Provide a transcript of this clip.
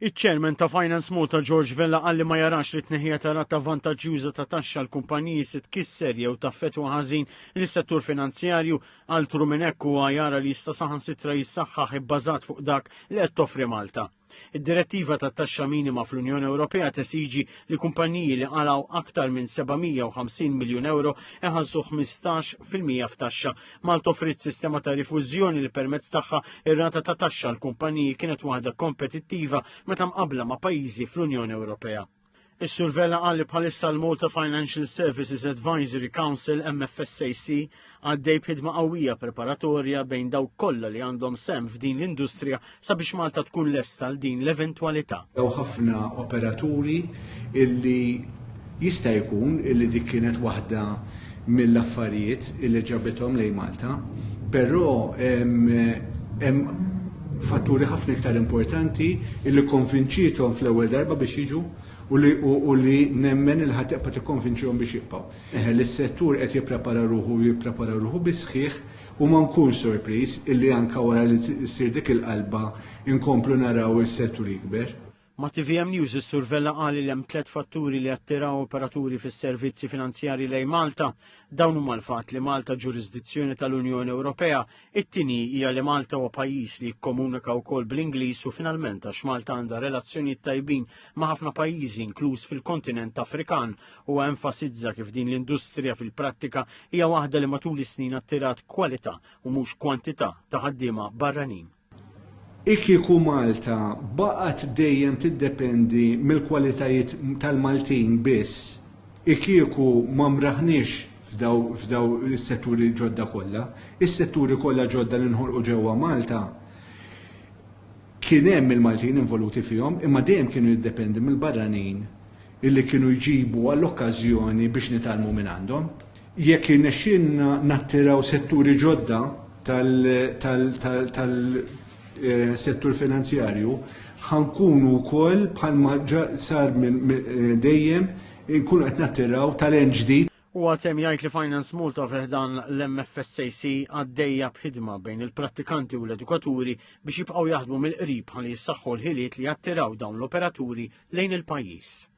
Iċ-Chairman ta' Finance Malta George Vella qalli ma jarax li tneħħija ta' rata vantaġġjuża ta' taxxa l-kumpaniji se tkisser jew taffettwa ħażin lis-settur finanzjarju altru minn hekk huwa jara li jista' saħansitra jissaħħaħ ibbażat fuq dak li qed toffri Malta. Id-direttiva tat taxxa minima fl-Unjoni Ewropea tesiġi li kumpaniji li qalaw aktar minn 750 miljun euro iħallsu 15% f'taxxa. Malta offrit sistema ta' rifużjoni li permezz tagħha ir-rata ta' taxxa l-kumpaniji kienet waħda kompetittiva meta mqabbla ma' pajjiżi fl-Unjoni Ewropea. Is-Sur Vella qal li bħalissa l-Malta Financial Services Advisory Council MFSAC għaddej b'ħidma qawwija preparatorja bejn dawk kollha li għandhom sehem f'din l-industrija sabiex Malta tkun lesta għal din l-eventwalità. Jew ħafna operaturi illi jista' jkun illi dik kienet waħda mill-affarijiet illi ġabithom lejn Malta, però hemm fatturi ħafna iktar importanti illi konvinċithom fl-ewwel darba biex jiġu u li nemmen il-ħateqpa tikkonvinċihom biex jibqgħu. L-settur qed jipprepara ruħu bisħiħ u ma nkun sorpriż illi anke wara li ssir dik il-qalba inkomplu naraw is-settur jikber. Ma' TVM News is-Sur Vella qal li hemm tliet fatturi li attiraw operaturi fis-servizzi finanzjarji lejn Malta. Dawn huma l-fatt li Malta ġurisdizzjoni tal-Unjoni Ewropea, it-tieni hija li Malta huwa pajjiż li jikkomunika wkoll bl-Ingliż u finalment għax Malta għandha relazzjonijiet tajbin ma' ħafna pajjiżi inkluż fil-kontinent Afrikan u enfasizza kif din l-industrija fil-prattika hija waħda li matul is-snin attirat kwalità u mhux kwantità ta' ħaddiema barranin. Kieku Malta baqgħet dejjem tiddependi mill-kwalitajiet tal-Maltin biss, kieku ma mraħniex f'daw is-setturi ġodda kollha, is-setturi kollha ġodda li nħolqu ġewwa Malta kien hemm il-Maltin involuti fihom, imma dejjem kienu jiddependi mill-barranin illi kienu jġibu għall-okkażjoni biex nitalmu minn għandhom. Jekk irnexxielna nattiraw setturi ġodda settur finanzjarju, ħankunu wkoll bħalma sar minn dejjem inkunu qed nattiraw talent ġdid. U għatem jgħid li Finance Malta fiħdan l-MFSAC għaddejja b'ħidma bejn il-prattikanti u l-edukaturi biex jibqgħu jaħdmu mill-qrib ħalli jissaħħu l-ħiliet li jattiraw dawn l-operaturi lejn il-pajjiż.